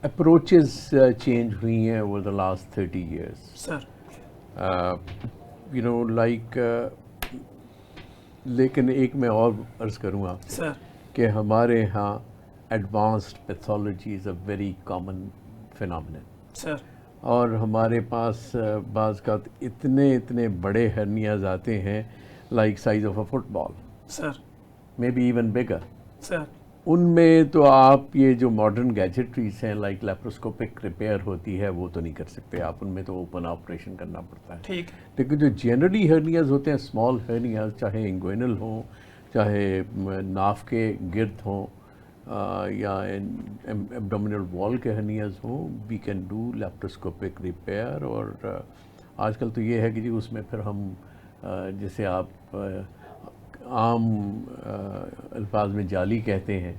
अप्रोचेस चेंज हुई हैं over the last 30 years sir, you know like, लेकिन एक मैं और अर्ज़ करूँगा सर कि हमारे यहाँ advanced pathology is a very common phenomenon sir, और हमारे पास बाज़ का इतने बड़े हर्नियाज आते हैं like size of a football sir, may be even bigger sir. उनमें तो आप ये जो मॉडर्न गैजेटरीज हैं लाइक लेप्रोस्कोपिक रिपेयर होती है वो तो नहीं कर सकते आप, उनमें तो ओपन ऑपरेशन करना पड़ता है। ठीक। लेकिन जो जनरली हर्नियाज होते हैं, स्मॉल हर्नियाज, चाहे इंग्वेनल हों, चाहे नाफ के गिर्द हों, या एब्डोमिनल वॉल के हर्नियाज हों, we can do laparoscopic repair. और आजकल तो ये है कि जी उसमें फिर हम जैसे आप आम अल्फाज में जाली कहते हैं,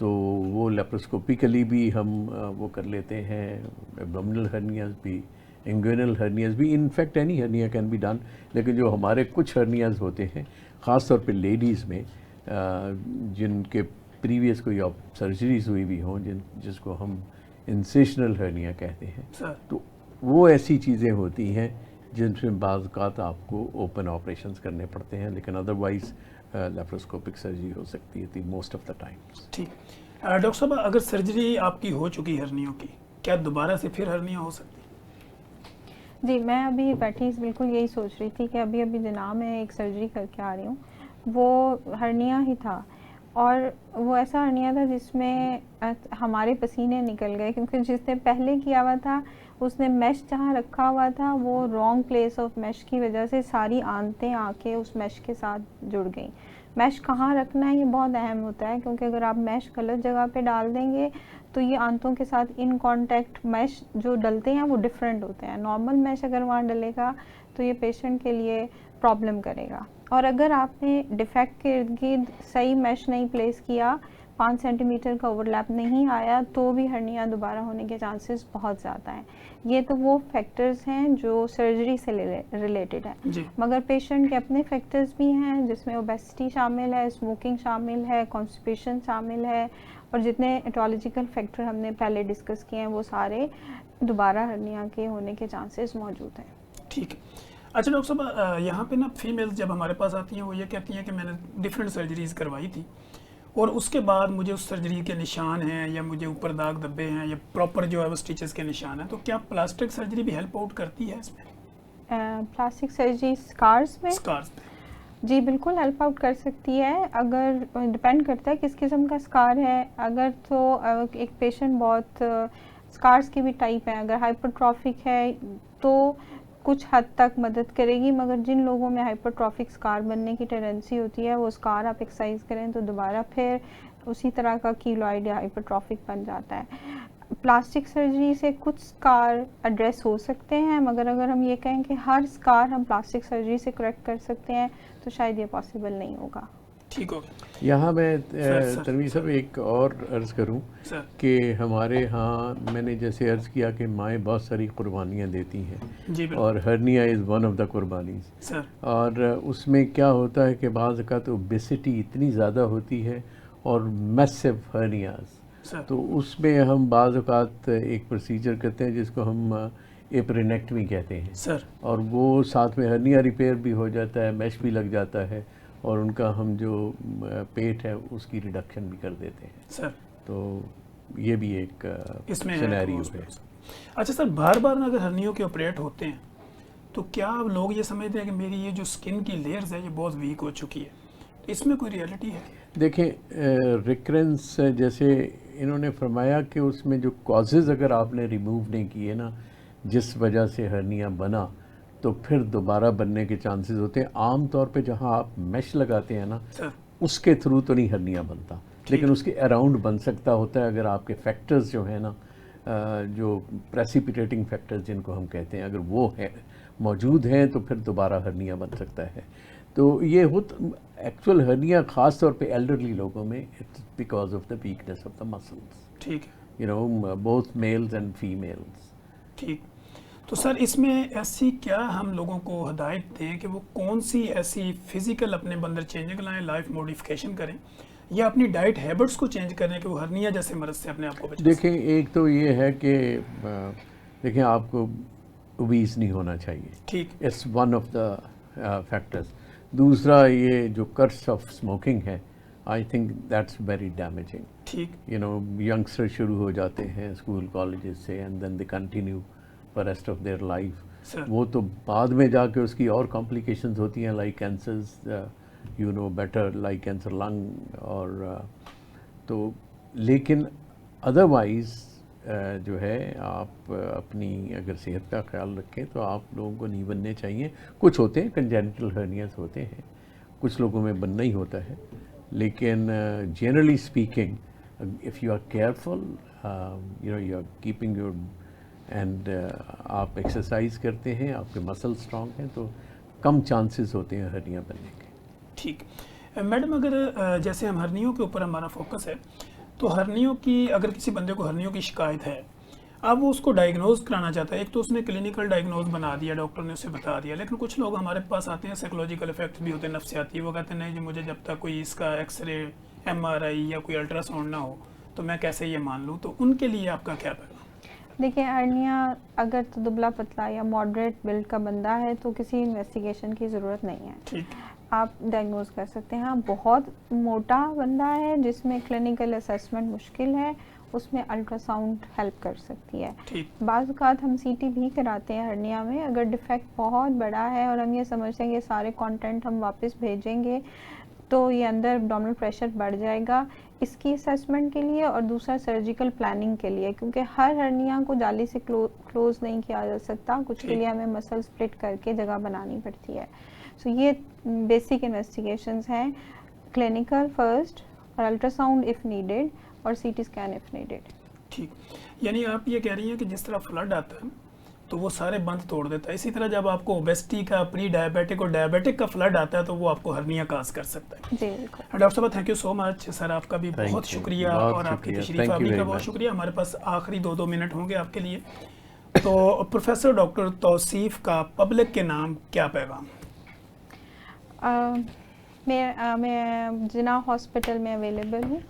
तो वो लेप्रोस्कोपिकली भी हम वो कर लेते हैं, एब्डोमिनल हर्नियाज भी, इंग्वेनल हर्नियाज भी, in fact any hernia can be done. लेकिन जो हमारे कुछ हर्नियाज होते हैं ख़ास तौर पे लेडीज़ में जिनके प्रीवियस कोई सर्जरीज हुई भी हों, जिसको हम इंसेशनल हर्निया कहते हैं, तो वो ऐसी चीज़ें होती हैं जिनमें बाज़ आपको ओपन ऑपरेशंस करने पड़ते हैं, लेकिन अदरवाइज लेप्रोस्कोपिक सर्जरी हो सकती है मोस्ट ऑफ द टाइम्स। ठीक। डॉक्टर साहब, अगर सर्जरी आपकी हो चुकी हर्नियों की, क्या दोबारा से फिर हर्निया हो सकती है? जी, मैं अभी बैठी बिल्कुल यही सोच रही थी कि अभी जनाब मैं एक सर्जरी करके आ रही हूँ, वो हर्निया ही था, और वो ऐसा हर्निया था जिसमें हमारे पसीने निकल गए, क्योंकि जिसने पहले किया हुआ था उसने मैश जहाँ रखा हुआ था वो रॉन्ग प्लेस ऑफ मैश की वजह से सारी आंतें आके उस मैश के साथ जुड़ गई। मैश कहाँ रखना है ये बहुत अहम होता है, क्योंकि अगर आप मैश गलत जगह पे डाल देंगे तो ये आंतों के साथ इन कांटेक्ट मैश जो डलते हैं वो डिफरेंट होते हैं। नॉर्मल मैश अगर वहाँ डलेगा तो ये पेशेंट के लिए प्रॉब्लम करेगा। और अगर आपने डिफेक्ट के इर्द गिर्द सही मैश नहीं प्लेस किया, 5 सेंटीमीटर का ओवरलैप नहीं आया, तो भी हर्निया दोबारा होने के चांसेस बहुत ज़्यादा हैं। ये तो वो फैक्टर्स हैं जो सर्जरी से रिलेटेड है, मगर पेशेंट के अपने फैक्टर्स भी हैं जिसमें ओबेसिटी शामिल है, स्मोकिंग शामिल है, कॉन्स्टिपेशन शामिल है, और जितने एटोलॉजिकल फैक्टर हमने पहले डिस्कस किए हैं वो सारे दोबारा हर्निया के होने के चांसेस मौजूद हैं। ठीक। अच्छा डॉक्टर साहब, यहाँ पे ना फीमेल्स जब हमारे पास आती हैं वो ये कहती हैं कि मैंने डिफरेंट सर्जरीज करवाई थी और उसके बाद मुझे उस सर्जरी के निशान हैं या मुझे ऊपर दाग धब्बे हैं या प्रॉपर जो है वो स्टिचेस के निशान हैं, तो क्या प्लास्टिक सर्जरी भी हेल्प आउट करती है इसमें? प्लास्टिक सर्जरी स्कार्स पे जी बिल्कुल हेल्प आउट कर सकती है। अगर डिपेंड करता है किस किस्म का स्कार है। अगर तो एक पेशेंट बहुत स्कार्स की भी टाइप है, अगर हाइपरट्रॉफिक है तो कुछ हद तक मदद करेगी, मगर जिन लोगों में हाइपरट्रॉफिक स्कार बनने की टेंडेंसी होती है वो स्कार आप एक्सरसाइज करें तो दोबारा फिर उसी तरह का कीलॉइड या हाइपरट्रॉफिक बन जाता है। प्लास्टिक सर्जरी से कुछ स्कार एड्रेस हो सकते हैं, मगर अगर हम ये कहें कि हर स्कार हम प्लास्टिक सर्जरी से करेक्ट कर सकते हैं तो शायद ये पॉसिबल नहीं होगा। ठीक हो गया। यहाँ मैं तनवीर साहब एक और अर्ज़ करूँ कि हमारे यहाँ मैंने जैसे अर्ज़ किया कि माएँ बहुत सारी कुर्बानियाँ देती हैं और hernia is one of the कुर्बानीज़, और उसमें क्या होता है कि बाज़ औक़ात ओबेसिटी इतनी ज़्यादा होती है और मैसिव हर्नियाज़, तो उसमें हम बाज़ औक़ात एक प्रोसीजर करते हैं जिसको हम एपरेनेक्टमी कहते हैं सर, और वो साथ में हर्निया रिपेयर भी हो जाता है, मैश भी लग जाता है और उनका हम जो पेट है उसकी रिडक्शन भी कर देते हैं सर। तो ये भी एक सिनेरियो है। अच्छा सर, बार बार अगर हर्नियों के ऑपरेट होते हैं तो क्या लोग ये समझते हैं कि मेरी ये जो स्किन की लेयर्स है ये बहुत वीक हो चुकी है, इसमें कोई रियलिटी है? देखें, रिकरेंस जैसे इन्होंने फरमाया कि उसमें जो कॉजेज़ अगर आपने रिमूव नहीं किए ना, जिस वजह से हर्निया बना, तो फिर दोबारा बनने के चांसेस होते हैं। आम तौर पे जहाँ आप मैश लगाते हैं ना उसके थ्रू तो नहीं हर्निया बनता, लेकिन उसके अराउंड बन सकता होता है अगर आपके फैक्टर्स जो है ना, जो प्रेसिपिटेटिंग फैक्टर्स जिनको हम कहते हैं, अगर वो है मौजूद हैं तो फिर दोबारा हर्निया बन सकता है। तो ये एक्चुअल हर्निया ख़ास तौर पे एल्डरली लोगों में it's because of the weakness of the muscles, ठीक है, you know, both mails and females. ठीक। तो सर इसमें ऐसी क्या हम लोगों को हदायत दें कि वो कौन सी ऐसी फिज़िकल अपने अंदर चेंजिंग लाएं, लाइफ मॉडिफिकेशन करें या अपनी डाइट हैबिट्स को चेंज करें कि वो हर्निया जैसे मर्ज से अपने आप को बचाएं? देखें, एक तो ये है कि देखें आपको ओबीस नहीं होना चाहिए, ठीक, it's one of the factors. दूसरा, ये जो कर्स ऑफ स्मोकिंग है, I think that's very damaging. ठीक, यू नो, यंगस्टर शुरू हो जाते हैं स्कूल कॉलेजेस से and then they continue for rest of their life. वो तो बाद में जाके उसकी और कॉम्प्लिकेशंस होती हैं, like cancers, you know better, like cancer lung और तो, लेकिन अदरवाइज़ जो है आप अपनी अगर सेहत का ख्याल रखें तो आप लोगों को नहीं बनने चाहिए। कुछ होते हैं कंजेनिटल हर्नियास होते हैं, कुछ लोगों में बनना ही होता है, लेकिन generally speaking if you are careful, you know, you are keeping your and आप एक्सरसाइज करते हैं, आपके मसल स्ट्रॉन्ग हैं, तो कम चांसेस होते हैं हर्निया बनने के। ठीक। मैडम, अगर जैसे हम हर्नियों के ऊपर हमारा फोकस है, तो हर्नियों की, अगर किसी बंदे को हर्नियों की शिकायत है, अब वो उसको डायग्नोज कराना चाहता है, एक तो उसने क्लिनिकल डायग्नोज बना दिया, डॉक्टर ने उसे बता दिया, लेकिन कुछ लोग हमारे पास आते हैं, साइकोलॉजिकल इफेक्ट भी होते हैं, नफ्सियाती, वो कहते हैं नहीं जी मुझे जब तक कोई इसका एक्सरे, MRI या कोई अल्ट्रासाउंड ना हो तो मैं कैसे ये मान लूँ, तो उनके लिए आपका क्या पैगाम? देखिए, हर्निया अगर तो दुबला पतला या मॉडरेट बिल्ड का बंदा है तो किसी इन्वेस्टिगेशन की ज़रूरत नहीं है, ठीक, आप डायग्नोज कर सकते हैं। हाँ, बहुत मोटा बंदा है जिसमें क्लिनिकल असेसमेंट मुश्किल है, उसमें अल्ट्रासाउंड हेल्प कर सकती है। बाज़ औक़ात हम CT भी कराते हैं हर्निया में, अगर डिफेक्ट बहुत बड़ा है और हम ये समझते हैं कि सारे कंटेंट हम वापस भेजेंगे तो ये अंदर एब्डोमिनल प्रेशर बढ़ जाएगा, इसकी असेसमेंट के लिए, और दूसरा सर्जिकल प्लानिंग के लिए, क्योंकि हर हर्निया को जाली से क्लोज नहीं किया जा सकता, कुछ के लिए हमें मसल स्प्लिट करके जगह बनानी पड़ती है। सो ये बेसिक इन्वेस्टिगेशंस हैं, क्लिनिकल फर्स्ट और अल्ट्रासाउंड इफ़ नीडेड और सीटी स्कैन इफ़ नीडेड। ठीक, यानी आप ये कह रही हैं कि जिस तरह फ्लड आता है तो वो सारे बंद तोड़ देता है, इसी तरह जब आपको ओबेसिटी का, प्री डायबिटिक और डायबिटिक का फ्लड आता है तो वो आपको हर्निया काज कर सकता है। जी, डॉक्टर साहब thank you so much sir, आपका भी बहुत शुक्रिया और आपकी तशरीफ आने का बहुत शुक्रिया। हमारे पास आखिरी 2 मिनट होंगे आपके लिए, तो प्रोफेसर डॉक्टर तौसीफ का पब्लिक के नाम क्या पैगाम? मैं जिना हॉस्पिटल में अवेलेबल हूँ।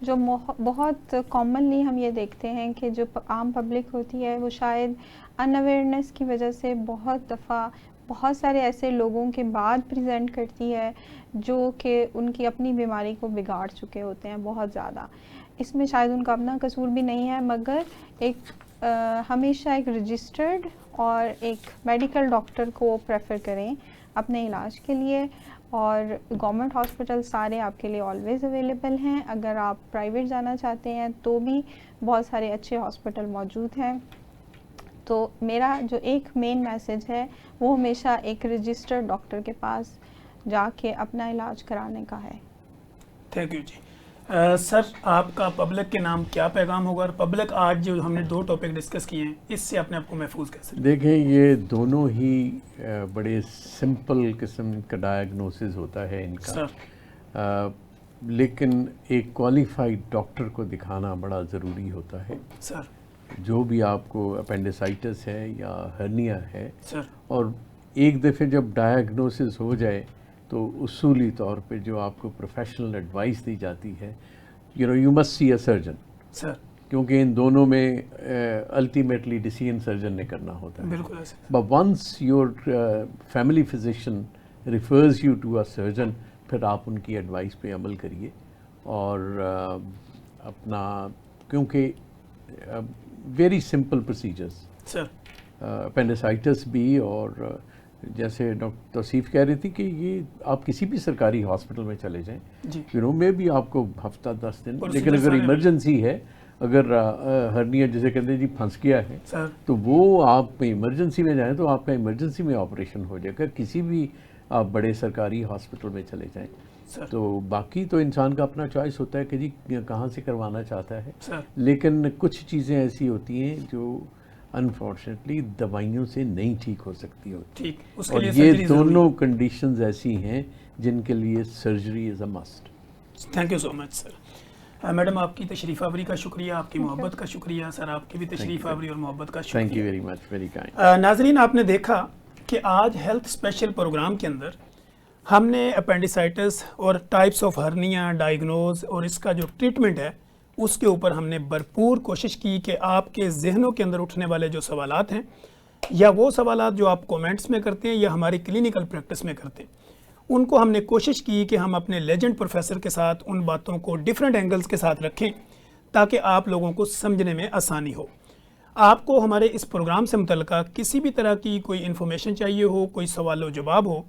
जो बहुत कॉमनली हम ये देखते हैं कि जो आम पब्लिक होती है वो शायद अनअवेयरनेस की वजह से बहुत दफ़ा बहुत सारे ऐसे लोगों के बाद प्रेजेंट करती है जो कि उनकी अपनी बीमारी को बिगाड़ चुके होते हैं बहुत ज़्यादा। इसमें शायद उनका अपना कसूर भी नहीं है, मगर हमेशा एक रजिस्टर्ड और एक मेडिकल डॉक्टर को प्रेफर करें अपने इलाज के लिए। और गवर्नमेंट हॉस्पिटल सारे आपके लिए ऑलवेज़ अवेलेबल हैं। अगर आप प्राइवेट जाना चाहते हैं तो भी बहुत सारे अच्छे हॉस्पिटल मौजूद हैं। तो मेरा जो एक मेन मैसेज है वो हमेशा एक रजिस्टर्ड डॉक्टर के पास जाके अपना इलाज कराने का है। थैंक यू जी। सर आपका पब्लिक के नाम क्या पैगाम होगा, और पब्लिक आज जो हमने 2 टॉपिक डिस्कस किए हैं इससे अपने आप को महफूज कैसे? देखें, ये दोनों ही बड़े सिंपल किस्म का डायग्नोसिस होता है इनका, सर लेकिन एक क्वालिफाइड डॉक्टर को दिखाना बड़ा ज़रूरी होता है। सर जो भी आपको अपेंडिसाइटिस है या हर्निया है सर, और एक दफ़े जब डायग्नोसिस हो जाए तो उसूली तौर पे जो आपको प्रोफेशनल एडवाइस दी जाती है, you must see a surgeon sir, क्योंकि इन दोनों में अल्टीमेटली डिसीजन सर्जन ने करना होता है। बिल्कुल ऐसे। But once your family physician refers you to a surgeon, फिर आप उनकी एडवाइस पे अमल करिए और अपना, क्योंकि very simple procedures sir, appendicitis भी, और जैसे डॉक्टर तौसीफ कह रही थी कि ये आप किसी भी सरकारी हॉस्पिटल में चले जाएं, में भी आपको हफ्ता 10 दिन, लेकिन अगर इमरजेंसी है, अगर हर्निया जिसे कहते हैं जी फंस गया है सर, तो वो आप इमरजेंसी में जाएं तो आपका इमरजेंसी में ऑपरेशन हो जाएगा। किसी भी आप बड़े सरकारी हॉस्पिटल में चले जाएं सर। तो बाकी तो इंसान का अपना चॉइस होता है कि जी कहाँ से करवाना चाहता है सर। लेकिन कुछ चीज़ें ऐसी होती हैं जो अनफॉर्चुनेटली दवाइयों से नहीं ठीक हो सकती होती। ठीक, उसके और लिए ये दोनों कंडीशंस ऐसी हैं जिनके लिए surgery is a must. Thank you so much sir. Madam आपकी तशरीफ़ आवरी का शुक्रिया, आपकी मोहब्बत का शुक्रिया। सर आपकी भी तशरीफ़ आवरी और मोहब्बत का शुक्रिया। Thank you very much, very kind. नाजरीन, आपने देखा कि आज हेल्थ स्पेशल प्रोग्राम के अंदर हमने अपेंडिसाइटिस और टाइप्स ऑफ हर्निया डायग्नोज और इसका जो ट्रीटमेंट है उसके ऊपर हमने भरपूर कोशिश की कि आपके जहनों के अंदर उठने वाले जो सवालात हैं, या वो सवालात जो आप कमेंट्स में करते हैं या हमारी क्लिनिकल प्रैक्टिस में करते हैं, उनको हमने कोशिश की कि हम अपने लेजेंड प्रोफेसर के साथ उन बातों को डिफरेंट एंगल्स के साथ रखें ताकि आप लोगों को समझने में आसानी हो। आपको हमारे इस प्रोग्राम से मुतल्लिक़ किसी भी तरह की कोई इन्फॉर्मेशन चाहिए हो, कोई सवाल जवाब हो,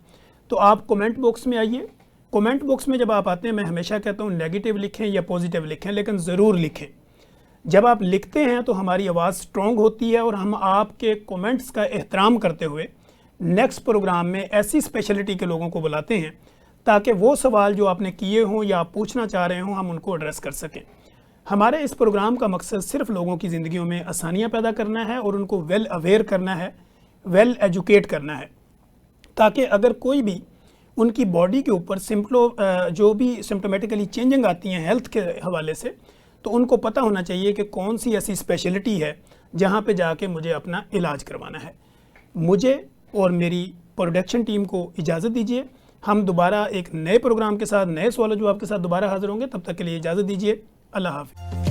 तो आप कमेंट बॉक्स में आइए। कमेंट बॉक्स में जब आप आते हैं, मैं हमेशा कहता हूँ नेगेटिव लिखें या पॉजिटिव लिखें, लेकिन ज़रूर लिखें। जब आप लिखते हैं तो हमारी आवाज़ स्ट्रॉन्ग होती है और हम आपके कमेंट्स का एहतराम करते हुए नेक्स्ट प्रोग्राम में ऐसी स्पेशलिटी के लोगों को बुलाते हैं ताकि वो सवाल जो आपने किए हों या आप पूछना चाह रहे हों हम उनको एड्रेस कर सकें। हमारे इस प्रोग्राम का मकसद सिर्फ लोगों की ज़िंदगियों में आसानियाँ पैदा करना है और उनको वेल अवेयर करना है, वेल एजुकेट करना है, ताकि अगर कोई भी उनकी बॉडी के ऊपर जो भी सिम्टोमेटिकली चेंजिंग आती हैं हेल्थ के हवाले से, तो उनको पता होना चाहिए कि कौन सी ऐसी स्पेशलिटी है जहाँ पे जाके मुझे अपना इलाज करवाना है। मुझे और मेरी प्रोडक्शन टीम को इजाज़त दीजिए। हम दोबारा एक नए प्रोग्राम के साथ, नए सवाल जवाब के साथ दोबारा हाजिर होंगे। तब तक के लिए इजाज़त दीजिए। अल्लाह हाफ़िज़।